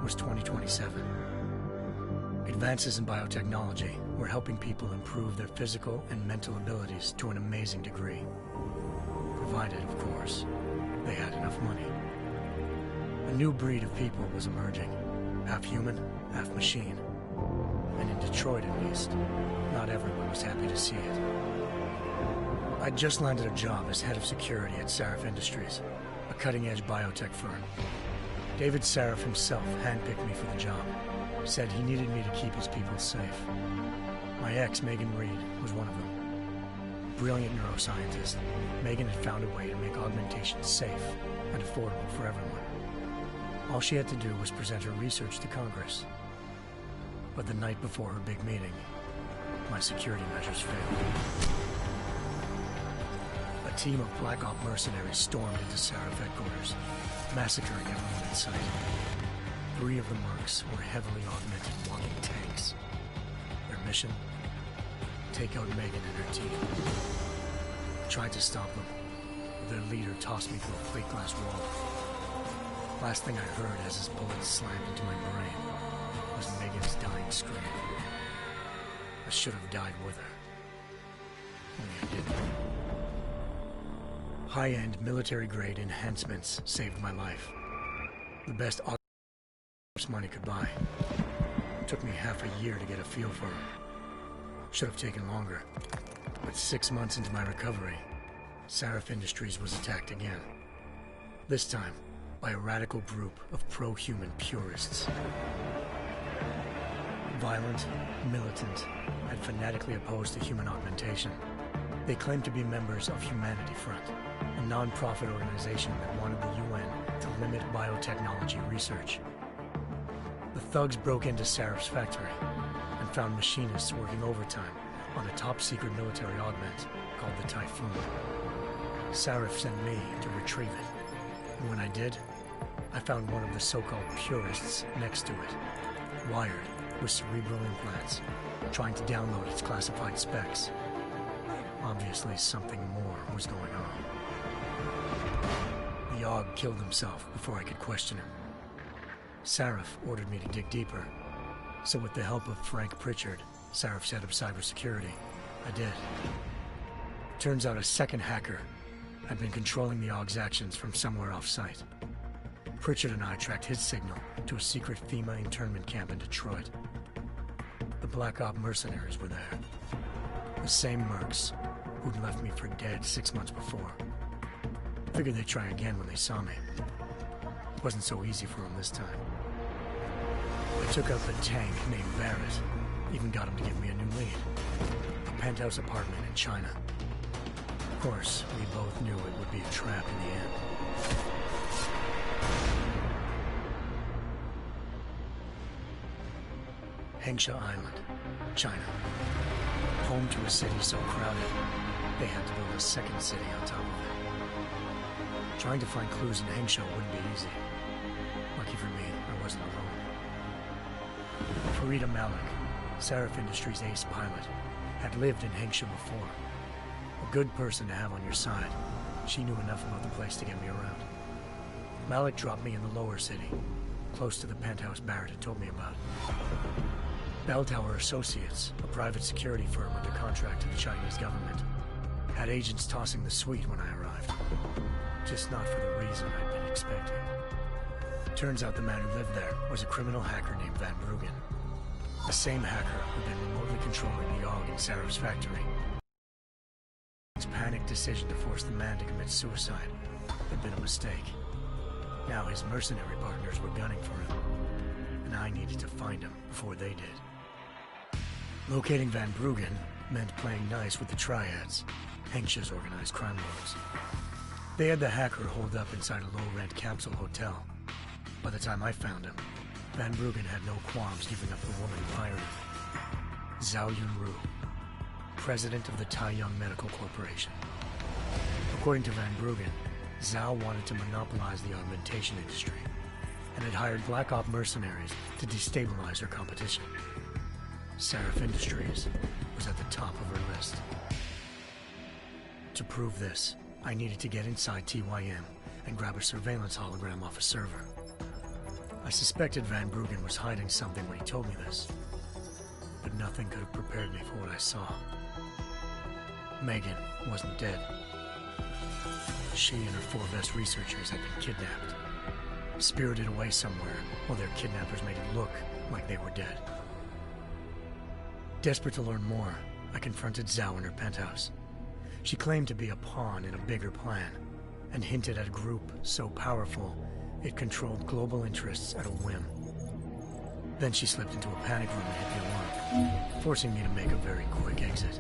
was 2027. Advances in biotechnology were helping people improve their physical and mental abilities to an amazing degree. Provided, of course, they had enough money. A new breed of people was emerging, half human, half machine. And in Detroit, at least, not everyone was happy to see it. I'd just landed a job as head of security at Sarif Industries, a cutting-edge biotech firm. David Sarif himself handpicked me for the job, said he needed me to keep his people safe. My ex, Megan Reed, was one of them. Brilliant neuroscientist, Megan had found a way to make augmentation safe and affordable for everyone. All she had to do was present her research to Congress. But the night before her big meeting, my security measures failed. A team of Black Op mercenaries stormed into Sarif headquarters, massacring everyone in sight. 3 of the mercs were heavily augmented walking tanks. Their mission? Take out Megan and her team. I tried to stop them, but their leader tossed me through a plate glass wall. Last thing I heard as his bullets slammed into my brain was Megan's dying scream. I should have died with her. Only I didn't. High-end military-grade enhancements saved my life. The best money could buy. It took me half a year to get a feel for them. Should have taken longer. But 6 months into my recovery, Sarif Industries was attacked again. This time, by a radical group of pro-human purists. Violent, militant, and fanatically opposed to human augmentation. They claimed to be members of Humanity Front, a non-profit organization that wanted the UN to limit biotechnology research. The thugs broke into Sarif's factory and found machinists working overtime on a top-secret military augment called the Typhoon. Sarif sent me to retrieve it, and when I did, I found one of the so-called purists next to it, wired with cerebral implants, trying to download its classified specs. Obviously, something more was going on. The AUG killed himself before I could question him. Sarif ordered me to dig deeper, so with the help of Frank Pritchard, Sarif's head of cybersecurity, I did. Turns out a second hacker had been controlling the AUG's actions from somewhere off-site. Pritchard and I tracked his signal to a secret FEMA internment camp in Detroit. The Black Op mercenaries were there. The same mercs who'd left me for dead 6 months before. Figured they'd try again when they saw me. Wasn't so easy for them this time. I took out the tank named Barrett, even got him to give me a new lead. A penthouse apartment in China. Of course, we both knew it would be a trap in the end. Hengsha Island, China. Home to a city so crowded, they had to build a second city on top of it. Trying to find clues in Hengsha wouldn't be easy. Lucky for me, I wasn't alone. Farida Malik, Sarif Industries' ace pilot, had lived in Hengsha before. A good person to have on your side. She knew enough about the place to get me around. Malik dropped me in the lower city, close to the penthouse Barrett had told me about. Bell Tower Associates, a private security firm under contract to the Chinese government, had agents tossing the suite when I arrived. Just not for the reason I'd been expecting. Turns out the man who lived there was a criminal hacker named Van Bruggen. The same hacker who'd been remotely controlling the AUG in Sarif's factory. His panicked decision to force the man to commit suicide had been a mistake. Now his mercenary partners were gunning for him, and I needed to find him before they did. Locating Van Bruggen meant playing nice with the Triads, Hengsha's organized crime lords. They had the hacker holed up inside a low-rent capsule hotel. By the time I found him, Van Bruggen had no qualms giving up the woman who hired him. Zhao Yunru, president of the Taiyang Medical Corporation. According to Van Bruggen, Zhao wanted to monopolize the augmentation industry and had hired Black Op mercenaries to destabilize her competition. Sarif Industries was at the top of her list. To prove this, I needed to get inside TYM and grab a surveillance hologram off a server. I suspected Van Bruggen was hiding something when he told me this, but nothing could have prepared me for what I saw. Megan wasn't dead. She and her 4 best researchers had been kidnapped, spirited away somewhere while their kidnappers made it look like they were dead. Desperate to learn more, I confronted Zhao in her penthouse. She claimed to be a pawn in a bigger plan, and hinted at a group so powerful it controlled global interests at a whim. Then she slipped into a panic room and hit the alarm, forcing me to make a very quick exit.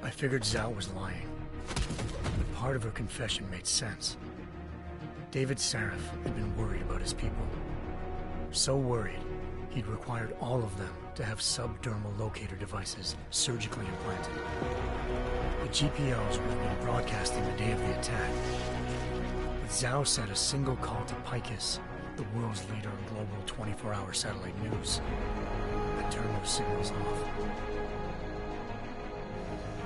I figured Zhao was lying, but part of her confession made sense. David Sarif had been worried about his people. So worried, he'd required all of them to have subdermal locator devices surgically implanted. The GPOs would have been broadcasting the day of the attack. But Zhao said a single call to Picus, the world's leader in global 24-hour satellite news, had turned those signals off.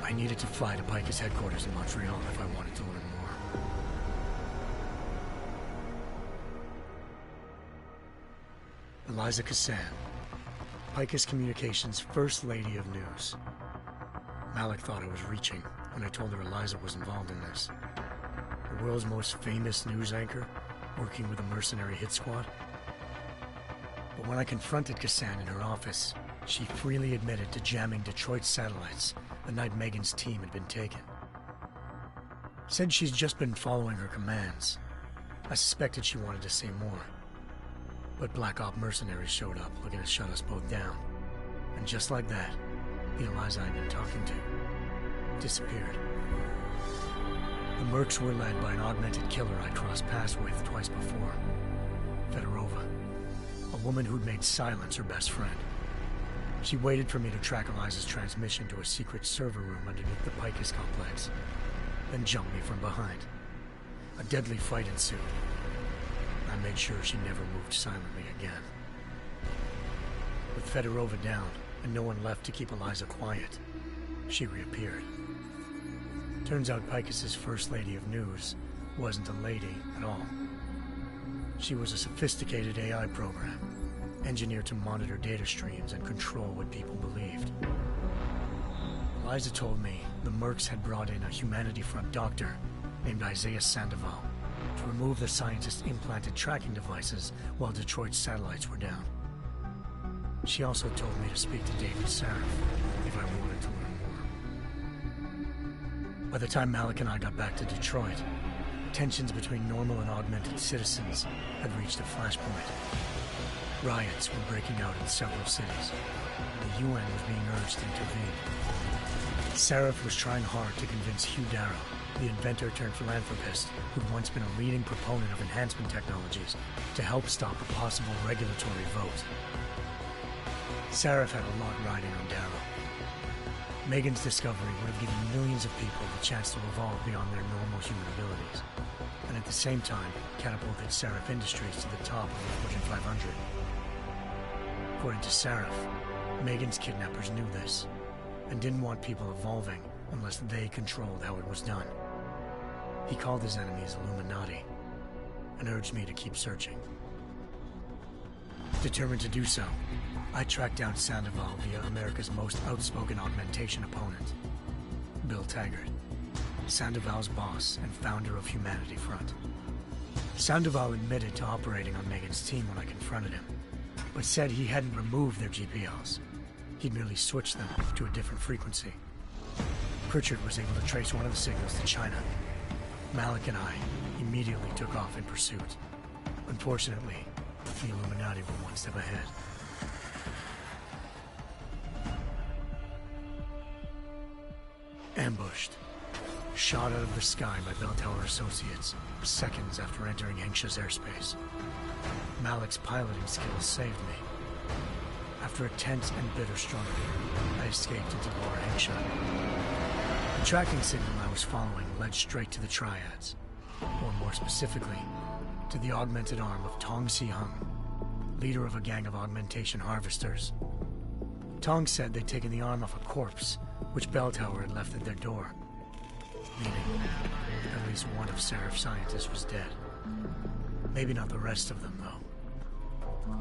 I needed to fly to Picus headquarters in Montreal if I wanted to learn more. Eliza Cassan, Picus Communications' First Lady of News. Malik thought I was reaching when I told her Eliza was involved in this. The world's most famous news anchor, working with a mercenary hit squad. But when I confronted Cassan in her office, she freely admitted to jamming Detroit's satellites the night Megan's team had been taken. Said she's just been following her commands. I suspected she wanted to say more. But Black Op mercenaries showed up looking to shut us both down. And just like that, the Eliza I'd been talking to disappeared. The Mercs were led by an augmented killer I'd crossed paths with twice before. Fedorova, a woman who'd made silence her best friend. She waited for me to track Eliza's transmission to a secret server room underneath the Picus complex, then jumped me from behind. A deadly fight ensued. I made sure she never moved silently again. With Fedorova down, and no one left to keep Eliza quiet, she reappeared. Turns out Picus's First Lady of News wasn't a lady at all. She was a sophisticated AI program, engineered to monitor data streams and control what people believed. Eliza told me the Mercs had brought in a Humanity Front doctor named Isaiah Sandoval to remove the scientist's implanted tracking devices while Detroit's satellites were down. She also told me to speak to David Sarif if I wanted to learn more. By the time Malik and I got back to Detroit, tensions between normal and augmented citizens had reached a flashpoint. Riots were breaking out in several cities, and the UN was being urged to intervene. Sarif was trying hard to convince Hugh Darrow, the inventor turned philanthropist who'd once been a leading proponent of enhancement technologies, to help stop a possible regulatory vote. Sarif had a lot riding on Darrow. Megan's discovery would have given millions of people the chance to evolve beyond their normal human abilities, and at the same time catapulted Sarif Industries to the top of the Fortune 500. According to Sarif, Megan's kidnappers knew this, and didn't want people evolving unless they controlled how it was done. He called his enemies Illuminati, and urged me to keep searching. Determined to do so, I tracked down Sandoval via America's most outspoken augmentation opponent, Bill Taggart, Sandoval's boss and founder of Humanity Front. Sandoval admitted to operating on Megan's team when I confronted him, but said he hadn't removed their GPLs. He'd merely switched them to a different frequency. Pritchard was able to trace one of the signals to China. Malik and I immediately took off in pursuit. Unfortunately, the Illuminati were one step ahead. Ambushed. Shot out of the sky by Bell Tower Associates, seconds after entering Hengsha's airspace. Malik's piloting skills saved me. After a tense and bitter struggle, I escaped into Lower Hengsha. The tracking signal I was following led straight to the Triads, or more specifically, to the augmented arm of Tong Si-hung, leader of a gang of augmentation harvesters. Tong said they'd taken the arm off a corpse, which Bell Tower had left at their door, meaning at least one of Sarif's scientists was dead. Maybe not the rest of them, though.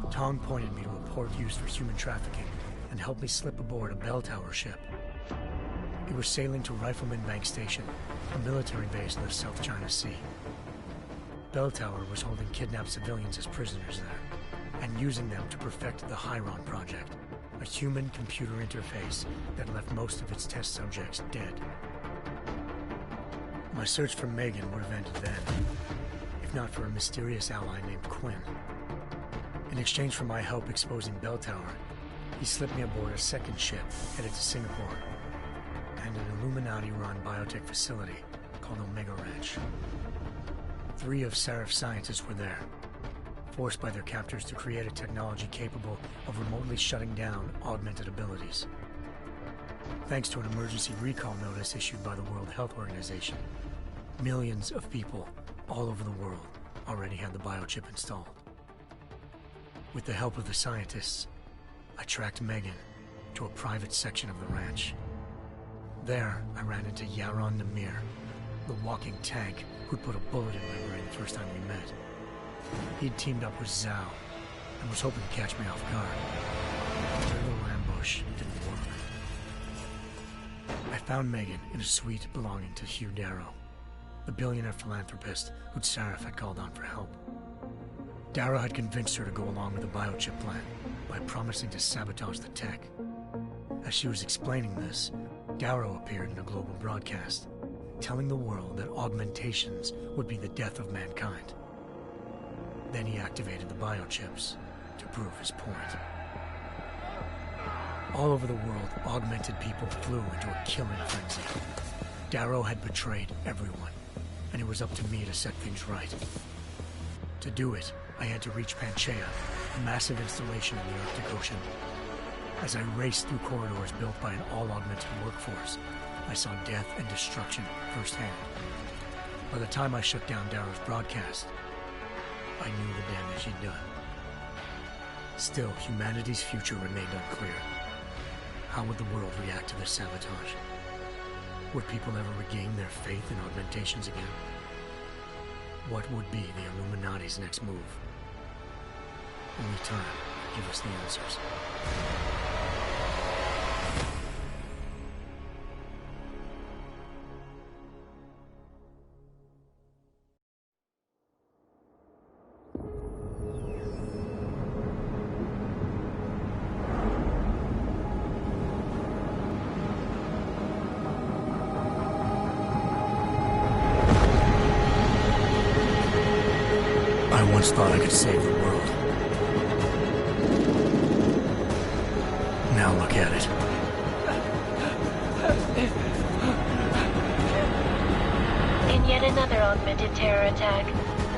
Tong pointed me to a port used for human trafficking and helped me slip aboard a bell tower ship. It was sailing to Rifleman Bank Station, a military base in the South China Sea. Bell Tower was holding kidnapped civilians as prisoners there, and using them to perfect the Hyron Project, a human-computer interface that left most of its test subjects dead. My search for Megan would have ended then, if not for a mysterious ally named Quinn. In exchange for my help exposing Bell Tower, he slipped me aboard a second ship headed to Singapore, and an Illuminati-run biotech facility called Omega Ranch. 3 of Seraph's scientists were there, forced by their captors to create a technology capable of remotely shutting down augmented abilities. Thanks to an emergency recall notice issued by the World Health Organization, millions of people all over the world already had the biochip installed. With the help of the scientists, I tracked Megan to a private section of the ranch. There, I ran into Yaron Namir, the walking tank who'd put a bullet in my brain the first time we met. He'd teamed up with Zhao and was hoping to catch me off guard. Their little ambush didn't work. I found Megan in a suite belonging to Hugh Darrow, the billionaire philanthropist who'd Seraph had called on for help. Darrow had convinced her to go along with the biochip plan by promising to sabotage the tech. As she was explaining this, Darrow appeared in a global broadcast, telling the world that augmentations would be the death of mankind. Then he activated the biochips to prove his point. All over the world, augmented people flew into a killing frenzy. Darrow had betrayed everyone, and it was up to me to set things right. To do it, I had to reach Panchaea, a massive installation in the Arctic Ocean. As I raced through corridors built by an all-augmented workforce, I saw death and destruction firsthand. By the time I shut down Darrow's broadcast, I knew the damage he'd done. Still, humanity's future remained unclear. How would the world react to this sabotage? Would people ever regain their faith in augmentations again? What would be the Illuminati's next move? Only time will give us the answers. I once thought I could save the world. Now look at it. In yet another augmented terror attack,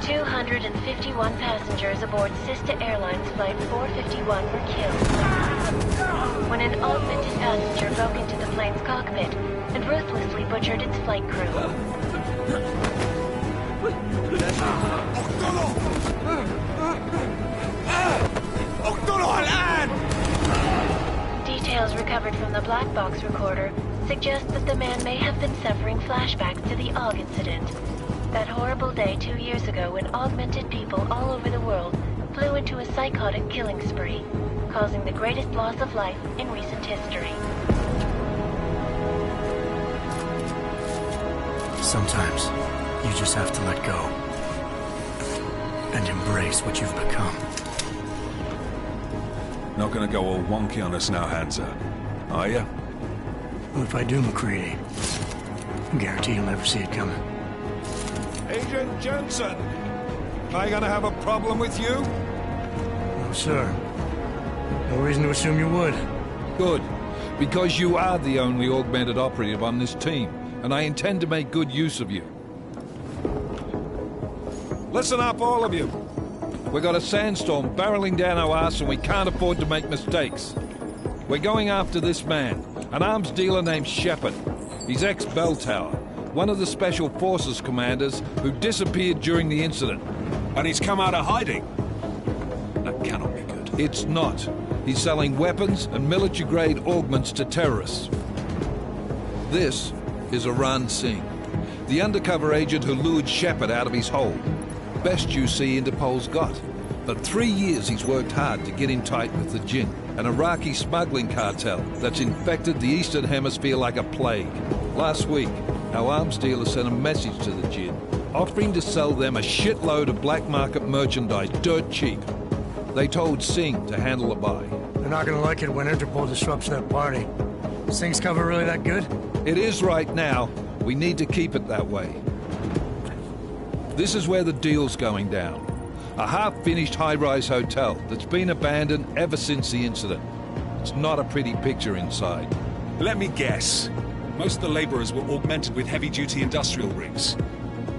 251 passengers aboard Sister Airlines Flight 451 were killed when an augmented passenger broke into the plane's cockpit and ruthlessly butchered its flight crew. Details recovered from the black box recorder suggest that the man may have been suffering flashbacks to the AUG incident. That horrible day 2 years ago when augmented people all over the world flew into a psychotic killing spree, causing the greatest loss of life in recent history. Sometimes, you just have to let go and embrace what you've become. Not gonna go all wonky on us now, Hansa, are you? Well, if I do, McCready, I guarantee you'll never see it coming. Agent Jensen, am I gonna have a problem with you? No, sir. No reason to assume you would. Good, because you are the only augmented operative on this team, and I intend to make good use of you. Listen up, all of you. We got a sandstorm barreling down our arse and we can't afford to make mistakes. We're going after this man, an arms dealer named Shepard. He's ex-Bell Tower, one of the Special Forces commanders who disappeared during the incident. And he's come out of hiding? That cannot be good. It's not. He's selling weapons and military-grade augments to terrorists. This is Aran Singh, the undercover agent who lured Shepard out of his hole. Best you see Interpol's got. For 3 years he's worked hard to get in tight with the Jinn, an Iraqi smuggling cartel that's infected the Eastern Hemisphere like a plague. Last week, our arms dealer sent a message to the Jinn, offering to sell them a shitload of black market merchandise dirt cheap. They told Singh to handle the buy. They're not gonna like it when Interpol disrupts their party. Is Singh's cover really that good? It is right now. We need to keep it that way. This is where the deal's going down. A half-finished high-rise hotel that's been abandoned ever since the incident. It's not a pretty picture inside. Let me guess. Most of the laborers were augmented with heavy-duty industrial rigs.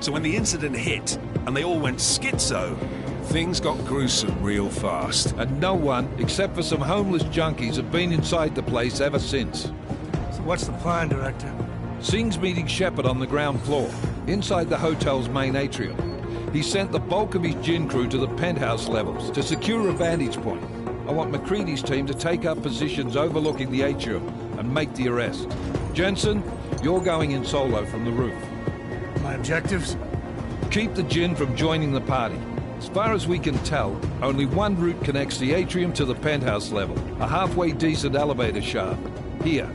So when the incident hit, and they all went schizo, things got gruesome real fast. And no one, except for some homeless junkies, have been inside the place ever since. So what's the plan, Director? Singh's meeting Shepard on the ground floor, inside the hotel's main atrium. He sent the bulk of his Jinn crew to the penthouse levels to secure a vantage point. I want McCready's team to take up positions overlooking the atrium and make the arrest. Jensen, you're going in solo from the roof. My objectives? Keep the Jinn from joining the party. As far as we can tell, only one route connects the atrium to the penthouse level, a halfway decent elevator shaft. Here.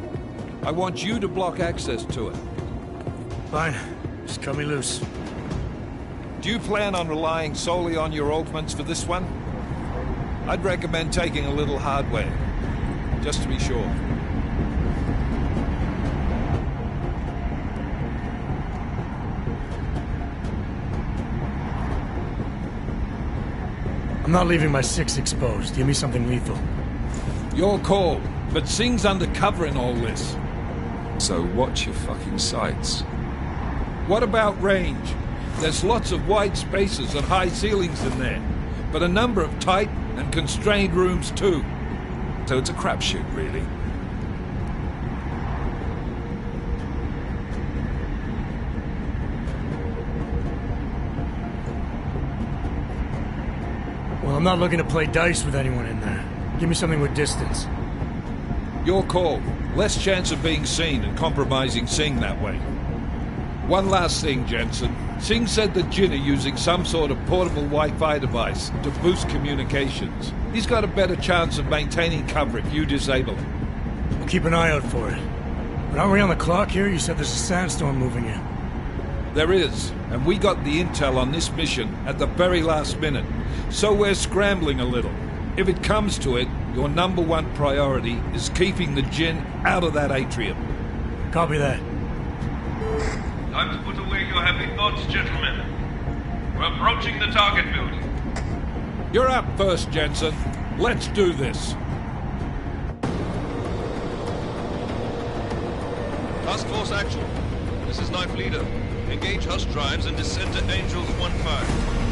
I want you to block access to it. Fine. Just cut me loose. Do you plan on relying solely on your augments for this one? I'd recommend taking a little hardware, just to be sure. I'm not leaving my 6 exposed. Give me something lethal. Your call, but Singh's undercover in all this. So watch your fucking sights. What about range? There's lots of wide spaces and high ceilings in there, but a number of tight and constrained rooms too. So it's a crapshoot, really. Well, I'm not looking to play dice with anyone in there. Give me something with distance. Your call. Less chance of being seen and compromising Singh that way. One last thing, Jensen. Singh said the Jinn are using some sort of portable Wi-Fi device to boost communications. He's got a better chance of maintaining cover if you disable it. We'll keep an eye out for it. But aren't we on the clock here? You said there's a sandstorm moving in. There is, and we got the intel on this mission at the very last minute, so we're scrambling a little. If it comes to it, your #1 priority is keeping the Jinn out of that atrium. Copy that. Time to put away your happy thoughts, gentlemen. We're approaching the target building. You're up first, Jensen. Let's do this. Task Force Action. This is Knife Leader. Engage Hush drives and descend to Angels 1-5.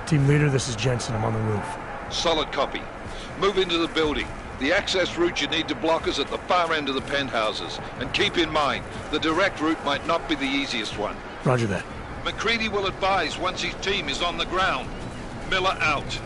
Team leader, this is Jensen. I'm on the roof. Solid copy. Move into the building. The access route you need to block is at the far end of the penthouses. And keep in mind, the direct route might not be the easiest one. Roger that. McCready will advise once his team is on the ground. Miller out.